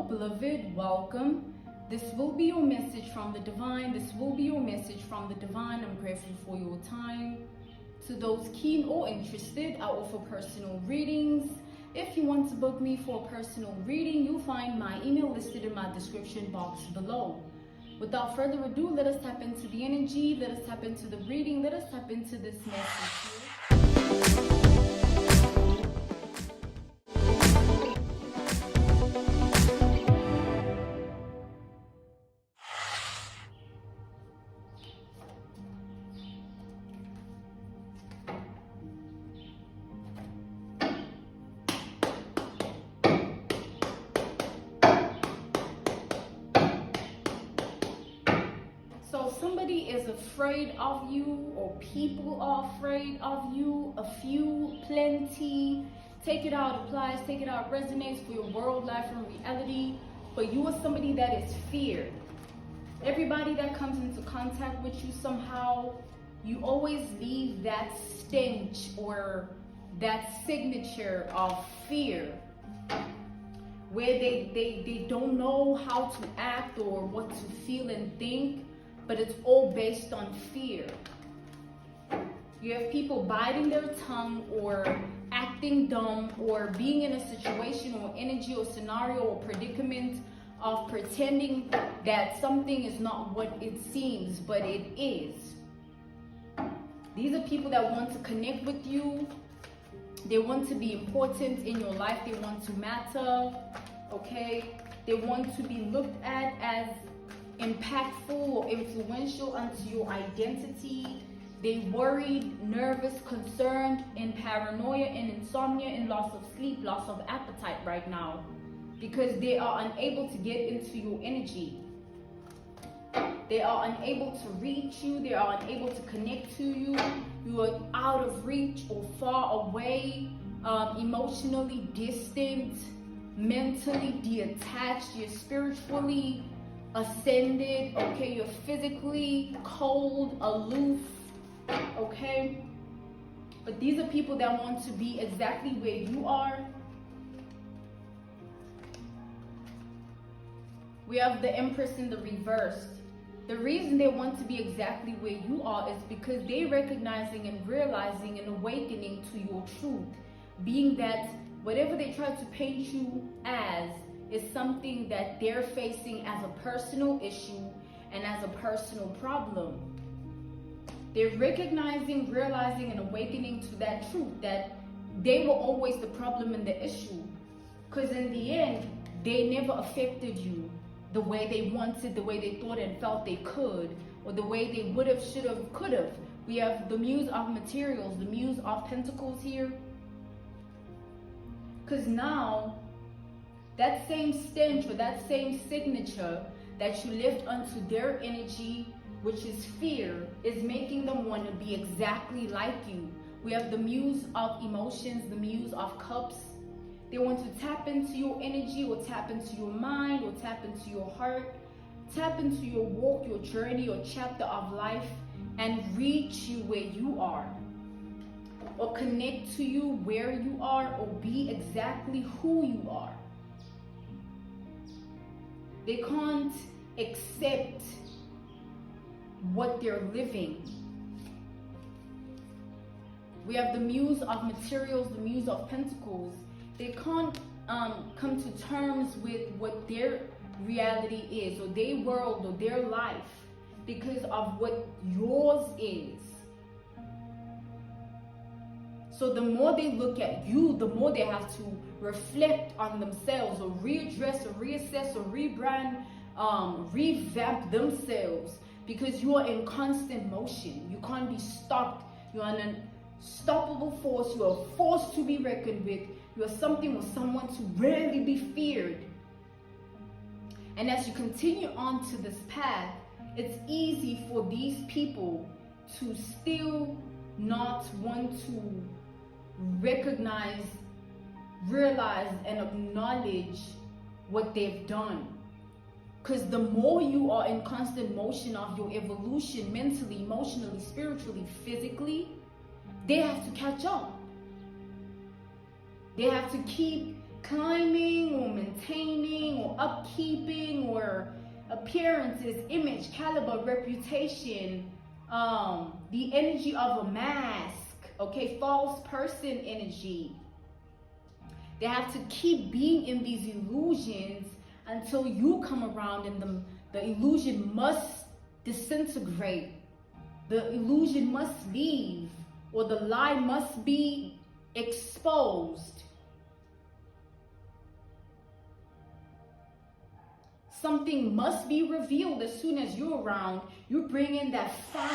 Hello, beloved, welcome. This will be your message from the divine. This will be your message from the divine. I'm grateful for your time. To those keen or interested, I offer personal readings. If you want to book me for a personal reading, you'll find my email listed in my description box below. Without further ado, let us tap into the energy, let us tap into the reading, let us tap into this message here. So somebody is afraid of you, or people are afraid of you. A few, plenty. Take it out, applies, take it out, resonates for your world, life, and reality. But you are somebody that is feared. Everybody that comes into contact with you somehow, you always leave that stench or that signature of fear, where they don't know how to act or what to feel and think. But it's all based on fear. You have people biting their tongue or acting dumb or being in a situation or energy or scenario or predicament of pretending that something is not what it seems, but it is. These are people that want to connect with you. They want to be important in your life. They want to matter, okay? They want to be looked at as impactful or influential onto your identity. They worried, nervous, concerned, in paranoia, in insomnia, in loss of sleep, loss of appetite right now, because they are unable to get into your energy. They are unable to reach you. They are unable to connect to you. You are out of reach or far away, emotionally distant, mentally detached. You're spiritually ascended, okay? You're physically cold, aloof, okay? But these are people that want to be exactly where you are. We have the Empress in the reverse. The reason they want to be exactly where you are is because they're recognizing and realizing and awakening to your truth, being that whatever they try to paint you as is something that they're facing as a personal issue and as a personal problem. They're recognizing, realizing, and awakening to that truth, that they were always the problem and the issue. Because in the end, they never affected you the way they wanted, the way they thought and felt they could, or the way they would have, should have, could have. We have the Muse of Materials, the Muse of Pentacles here. Because now, that same stench or that same signature that you lift onto their energy, which is fear, is making them want to be exactly like you. We have the Muse of Emotions, the Muse of Cups. They want to tap into your energy or tap into your mind or tap into your heart, tap into your walk, your journey, your chapter of life, and reach you where you are, or connect to you where you are, or be exactly who you are. They can't accept what they're living. We have the Muse of Materials, the Muse of Pentacles. They can't come to terms with what their reality is, or their world, or their life, because of what yours is. So the more they look at you, the more they have to reflect on themselves, or readdress, or reassess, or rebrand, revamp themselves, because you are in constant motion. You can't be stopped. You are an unstoppable force. You are a force to be reckoned with. You are something or someone to rarely be feared. And as you continue on to this path, it's easy for these people to still not want to recognize, realize, and acknowledge what they've done. Because the more you are in constant motion of your evolution, mentally, emotionally, spiritually, physically, they have to catch up. They have to keep climbing or maintaining or or upkeeping or appearances, image, caliber, reputation, the energy of a mask, okay, false person energy. They have to keep being in these illusions until you come around, and the illusion must disintegrate. The illusion must leave, or the lie must be exposed. Something must be revealed as soon as you're around. You bring in that fire,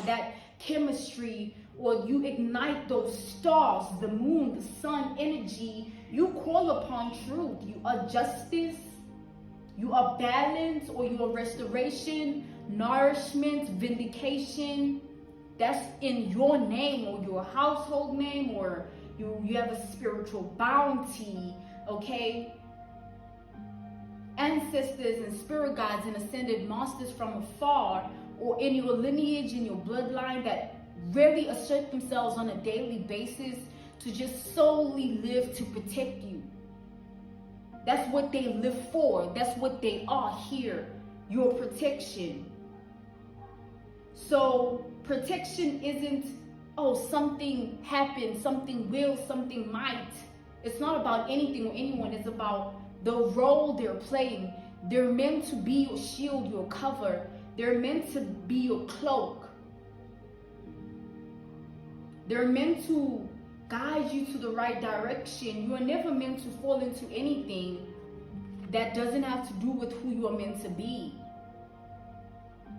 that chemistry, or you ignite those stars, the moon, the sun energy. You call upon truth. You are justice, you are balance, or you are restoration, nourishment, vindication. That's in your name, or your household name, or you have a spiritual bounty, okay? Ancestors and spirit guides and ascended masters from afar, or in your lineage, in your bloodline, that really assert themselves on a daily basis to just solely live to protect you. That's what they live for. That's what they are here, your protection. So protection isn't, oh, something happened, something will, something might. It's not about anything or anyone. It's about the role they're playing. They're meant to be your shield, your cover. They're meant to be your cloak. They're meant to guide you to the right direction. You are never meant to fall into anything that doesn't have to do with who you are meant to be.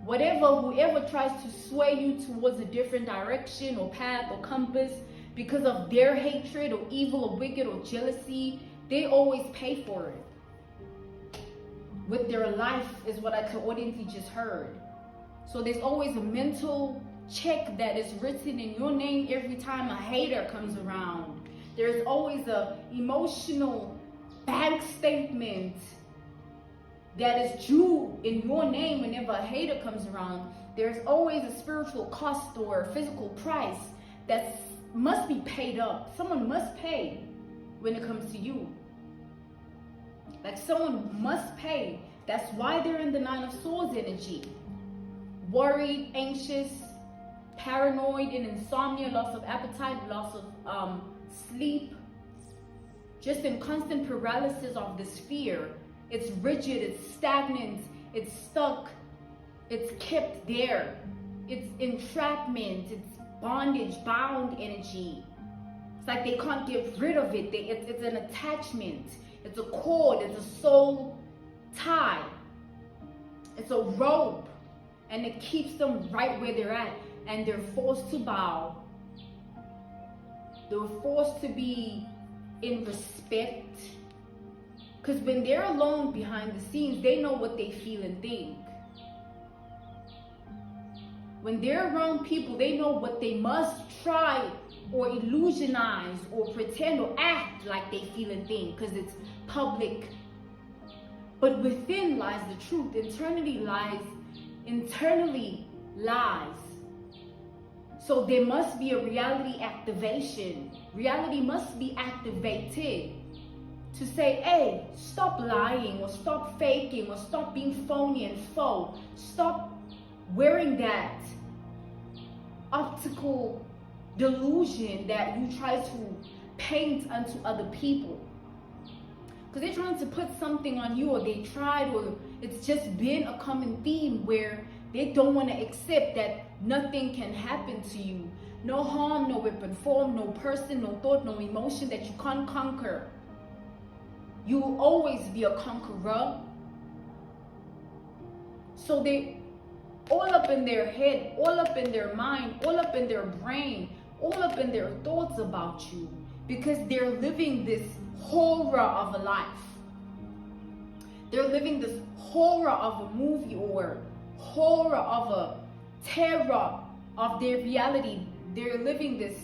Whoever tries to sway you towards a different direction or path or compass because of their hatred or evil or wicked or jealousy, they always pay for it with their life, is what I coincidentally just heard. So there's always a mental check that is written in your name every time a hater comes around. There's always a emotional bank statement that is due in your name whenever a hater comes around. There's always a spiritual cost or a physical price that must be paid up. Someone must pay when it comes to you. Like, someone must pay. That's why they're in the Nine of Swords energy. Worried, anxious, paranoid, and insomnia, loss of appetite, loss of sleep, just in constant paralysis of this fear. It's rigid, it's stagnant, it's stuck, it's kept there. It's entrapment, it's bondage, bound energy. It's like they can't get rid of it. It's an attachment. It's a cord, it's a soul tie. It's a rope, and it keeps them right where they're at, and they're forced to bow. They're forced to be in respect, because when they're alone behind the scenes, they know what they feel and think. When they're around people, they know what they must try or illusionize or pretend or act like they feel and think, because it's public. But within lies the truth. Internally lies. So there must be a reality activation. Reality must be activated to say, hey, stop lying, or stop faking, or stop being phony and faux. Stop wearing that optical delusion that you try to paint unto other people. Because they're trying to put something on you, or they tried, or it's just been a common theme where they don't want to accept that nothing can happen to you. No harm, no weapon form, no person, no thought, no emotion that you can't conquer. You will always be a conqueror. So they all up in their head, all up in their mind, all up in their brain, all up in their thoughts about you, because they're living this horror of a life. They're living this horror of a movie, or horror of a terror of their reality. They're living this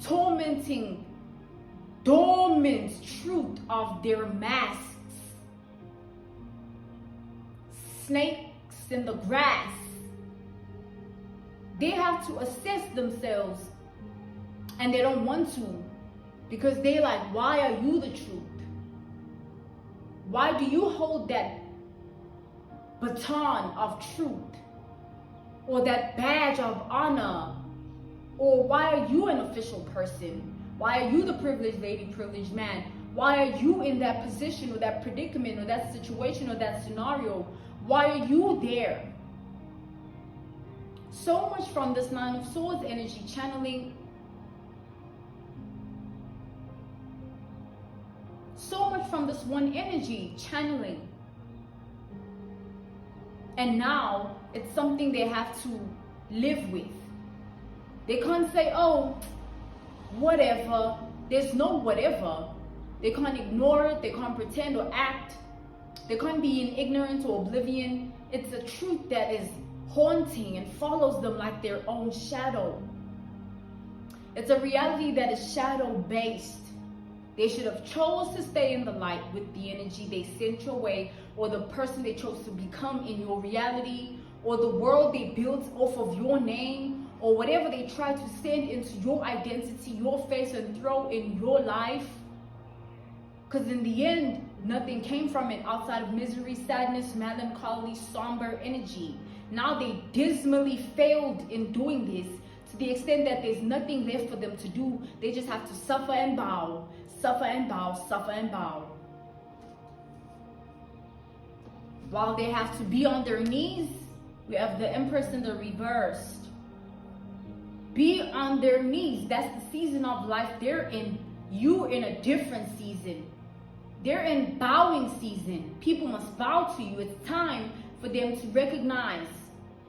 tormenting, dormant truth of their masks. Snakes in the grass. they have to assess themselves, and they don't want to, because they like, why are you the truth? Why do you hold that baton of truth, or that badge of honor? Or why are you an official person? Why are you the privileged lady, privileged man? Why are you in that position, or that predicament, or that situation, or that scenario? Why are you there? So much from this Nine of Swords energy channeling. So much from this one energy channeling. And now it's something they have to live with. They can't say, oh, whatever. There's no whatever. They can't ignore it. They can't pretend or act. They can't be in ignorance or oblivion. It's a truth that is haunting and follows them like their own shadow. It's a reality that is shadow-based. They should have chose to stay in the light with the energy they sent your way, or the person they chose to become in your reality, or the world they built off of your name, or whatever they tried to send into your identity, your face, and throw in your life. Because in the end, nothing came from it outside of misery, sadness, melancholy, somber energy. Now they dismally failed in doing this, to the extent that there's nothing left for them to do. They just have to suffer and bow, suffer and bow, suffer and bow. While they have to be on their knees, we have the Empress in the reverse. Be on their knees. That's the season of life they're in. You're in a different season. They're in bowing season. People must bow to you. It's time for them to recognize,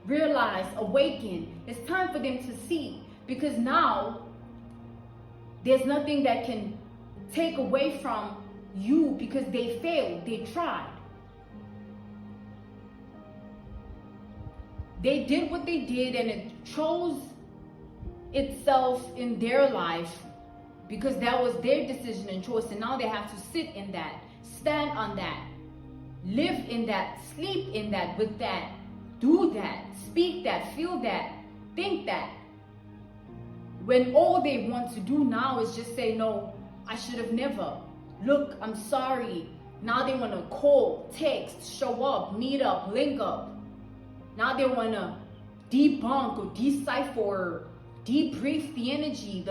realize, awaken. It's time for them to see. Because now, there's nothing that can take away from you, because they failed. They tried. They did what they did, and it chose itself in their life, because that was their decision and choice. And now they have to sit in that, stand on that, live in that, sleep in that, with that, do that, speak that, feel that, think that. When all they want to do now is just say, no, I should have never. Look, I'm sorry. Now they want to call, text, show up, meet up, link up. Now they want to debunk or decipher, debrief the energy.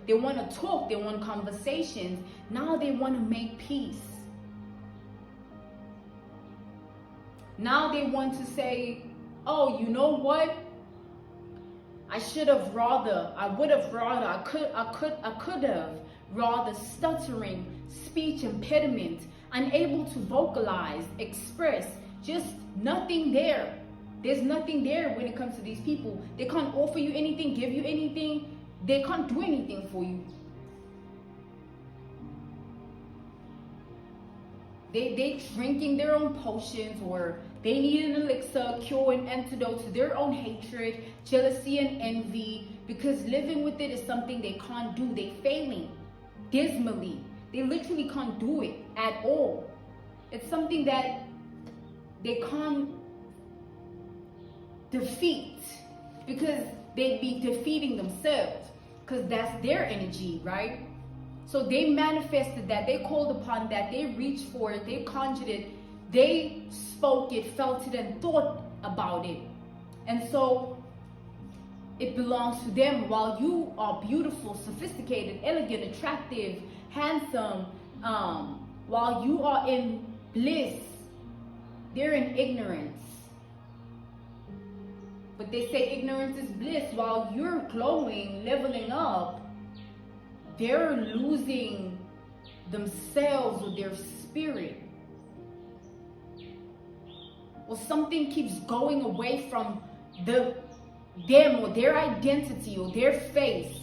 They want to talk. They want conversations. Now they want to make peace. Now they want to say, oh, you know what? I should have rather, I would have rather, I could have rather, stuttering, speech impediment, unable to vocalize, express, just nothing there. There's nothing there when it comes to these people. They can't offer you anything, give you anything. They can't do anything for you. They drinking their own potions, or they need an elixir, cure, and antidote to their own hatred, jealousy, and envy, because living with it is something they can't do. They failing dismally. They literally can't do it at all. It's something that they can't defeat, because they'd be defeating themselves, because that's their energy, right? So they manifested that, they called upon that, they reached for it, they conjured it, they spoke it, felt it, and thought about it. And so it belongs to them. While you are beautiful, sophisticated, elegant, attractive, handsome, while you are in bliss, they're in ignorance. But they say ignorance is bliss. While you're glowing, leveling up, they're losing themselves or their spirit. Or something keeps going away from them or their identity or their face.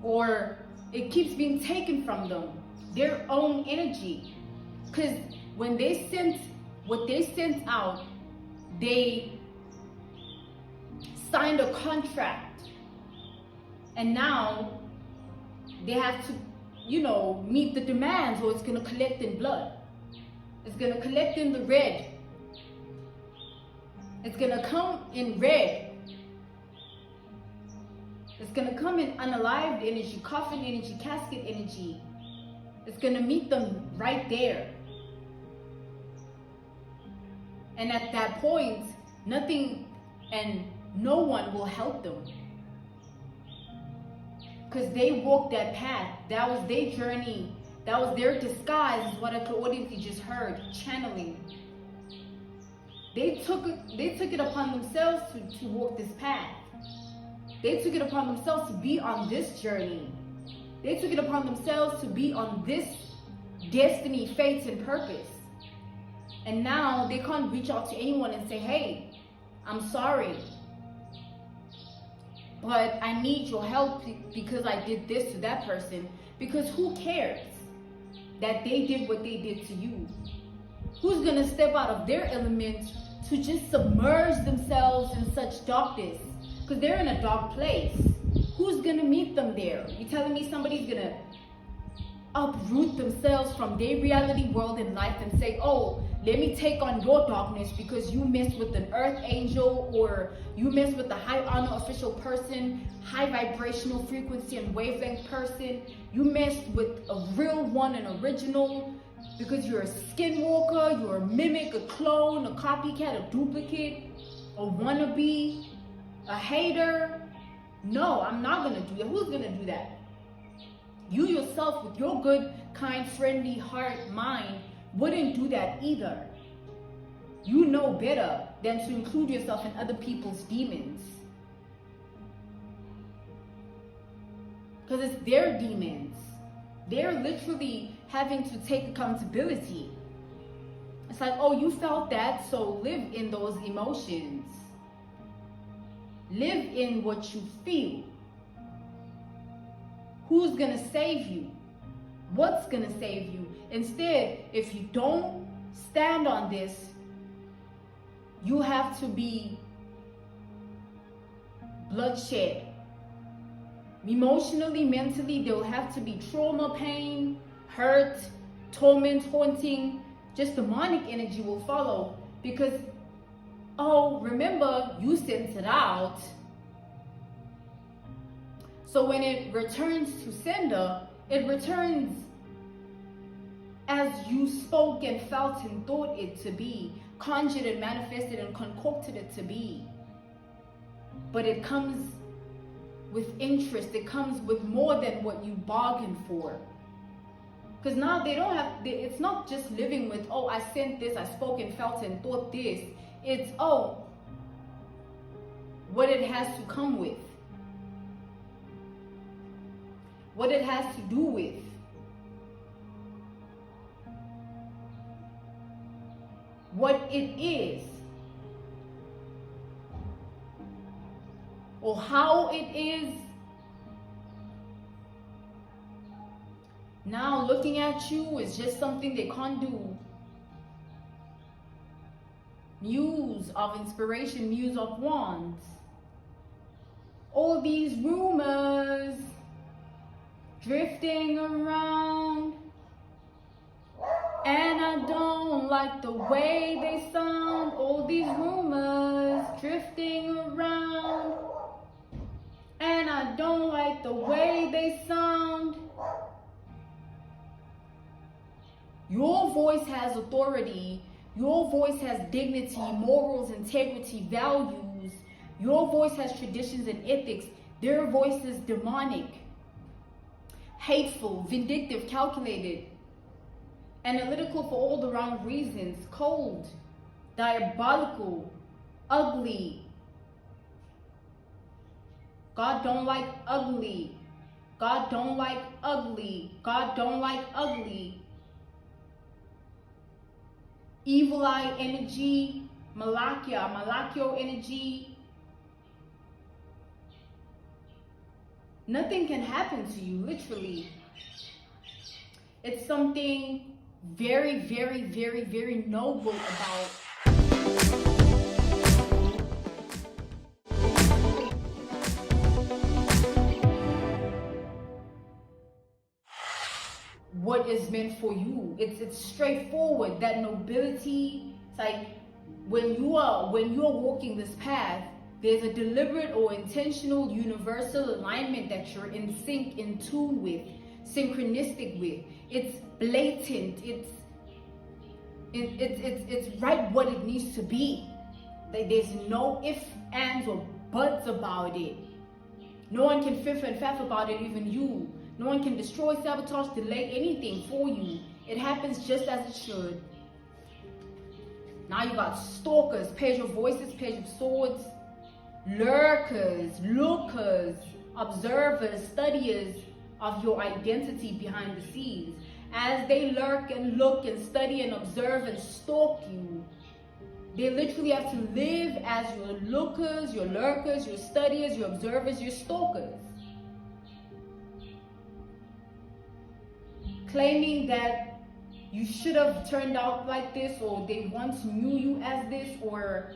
Or it keeps being taken from them, their own energy. Because when they sent what they sent out, they signed a contract, and now they have to, meet the demands, or it's going to collect in blood. It's going to collect in the red. It's gonna come in red. It's gonna come in unalived energy, coffin energy, casket energy. It's gonna meet them right there. And at that point, nothing and no one will help them. Because they walked that path. That was their journey. That was their disguise, is what I clairaudiently just heard, channeling. They took it upon themselves to walk this path. They took it upon themselves to be on this journey. They took it upon themselves to be on this destiny, fate, and purpose. And now they can't reach out to anyone and say, hey, I'm sorry, but I need your help because I did this to that person. Because who cares that they did what they did to you? Who's gonna step out of their element to just submerge themselves in such darkness? Because they're in a dark place. Who's gonna meet them there? You telling me somebody's gonna uproot themselves from their reality world in life and say, oh, let me take on your darkness because you messed with an earth angel, or you messed with a high honor official person, high vibrational frequency and wavelength person. You messed with a real one, an original, because you're a skinwalker, you're a mimic, a clone, a copycat, a duplicate, a wannabe, a hater. No, I'm not gonna do that. Who's gonna do that? You yourself, with your good, kind, friendly heart, mind, wouldn't do that either. You know better than to include yourself in other people's demons. Because it's their demons. They're literally having to take accountability. It's like, oh, you felt that, so live in those emotions. Live in what you feel. Who's gonna save you? What's gonna save you? Instead, if you don't stand on this, you have to be bloodshed. Emotionally, mentally, there will have to be trauma, pain, hurt, torment, haunting. Just demonic energy will follow. Because, oh, remember, you sent it out. So when it returns to sender, it returns as you spoke and felt and thought it to be, conjured and manifested and concocted it to be. But it comes with interest. It comes with more than what you bargained for. Because now they don't have, it's not just living with, oh, I sent this, I spoke and felt and thought this. It's, oh, what it has to come with. What it has to do with. What it is. Or how it is. Now looking at you is just something they can't do. Muse of inspiration, muse of wands. All these rumors drifting around, and I don't like the way they sound. All these rumors drifting around, and I don't like the way they sound. Your voice has authority. Your voice has dignity, morals, integrity, values. Your voice has traditions and ethics. Their voice is demonic, hateful, vindictive, calculated, analytical for all the wrong reasons, cold, diabolical, ugly. God don't like ugly. God don't like ugly. God don't like ugly. Evil eye energy, Malakio energy. Nothing can happen to you, literally. It's something very, very, very, very noble about what is meant for you. It's straightforward. That nobility, it's like when you're walking this path, there's a deliberate or intentional universal alignment that you're in sync, in tune with, synchronistic with. It's blatant. It's right what it needs to be. There's no ifs, ands, or buts about it. No one can fiff and faff about it, even you. No one can destroy, sabotage, delay anything for you. It happens just as it should. Now you got stalkers, page of voices, page of swords, lurkers, lookers, observers, studiers of your identity behind the scenes. As they lurk and look and study and observe and stalk you, they literally have to live as your lookers, your lurkers, your studiers, your observers, your stalkers. Claiming that you should have turned out like this, or they once knew you as this, or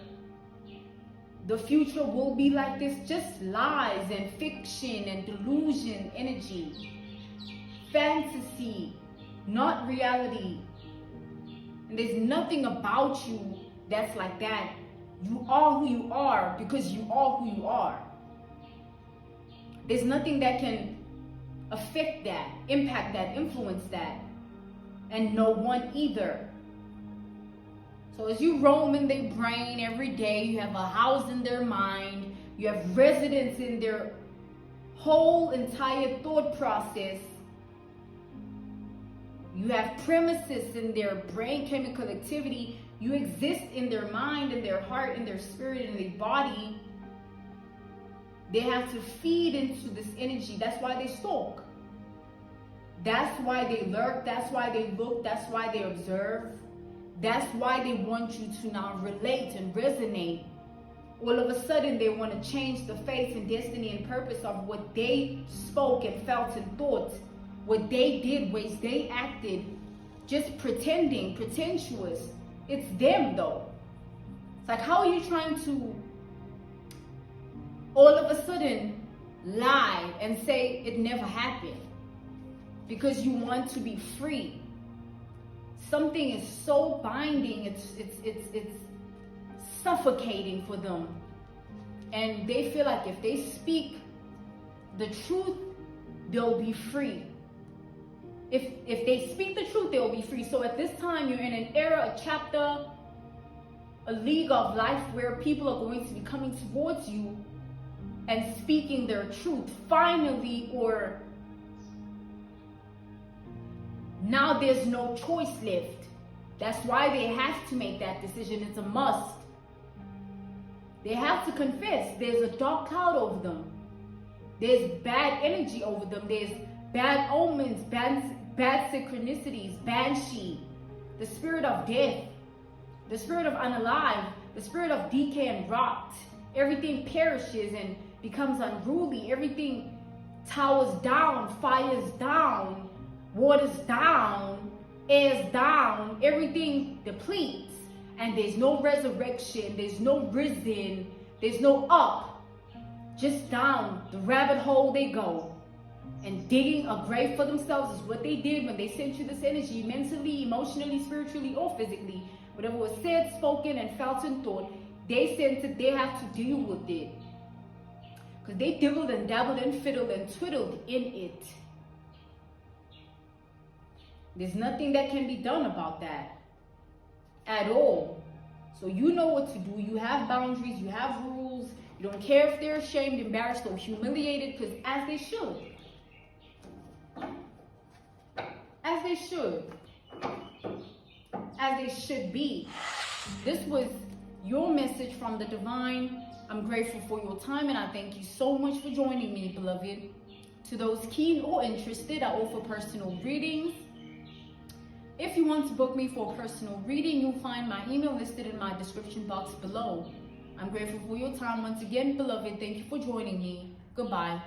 the future will be like this. Just lies and fiction and delusion energy. Fantasy, not reality. And there's nothing about you that's like that. You are who you are because you are who you are. There's nothing that can affect that, impact that, influence that. And no one either. So as you roam in their brain every day, you have a house in their mind, you have residence in their whole entire thought process, you have premises in their brain chemical activity, you exist in their mind, in their heart, in their spirit, in their body. They have to feed into this energy. That's why they stalk. That's why they lurk. That's why they look. That's why they observe. That's why they want you to now relate and resonate. All of a sudden, they want to change the face and destiny and purpose of what they spoke and felt and thought. What they did, ways they acted, just pretending, pretentious. It's them though. It's like, how are you trying to all of a sudden lie and say it never happened? Because you want to be free. Something is so binding, it's suffocating for them. And they feel like if they speak the truth, they'll be free. If they speak the truth, they'll be free. So at this time, you're in an era, a chapter, a league of life where people are going to be coming towards you and speaking their truth finally, or now there's no choice left. That's why they have to make that decision. It's a must. They have to confess. There's a dark cloud over them. There's bad energy over them. There's bad omens, bad synchronicities, banshee, the spirit of death, the spirit of unalive, the spirit of decay and rot. Everything perishes and becomes unruly. Everything towers down, fires down, waters down, air's down. Everything depletes, and there's no resurrection, there's no risen, there's no up, just down the rabbit hole they go. And digging a grave for themselves is what they did when they sent you this energy, mentally, emotionally, spiritually, or physically. Whatever was said, spoken, and felt and thought, they sent it, they have to deal with it. Because they dibbled and dabbled and fiddled and twiddled in it. There's nothing that can be done about that at all. So you know what to do. You have boundaries, you have rules. You don't care if they're ashamed, embarrassed, or humiliated, because as they should. As they should. As they should be. This was your message from the divine. I'm grateful for your time, and I thank you so much for joining me, beloved. To those keen or interested, I offer personal readings. If you want to book me for a personal reading, you'll find my email listed in my description box below. I'm grateful for your time once again, beloved. Thank you for joining me. Goodbye.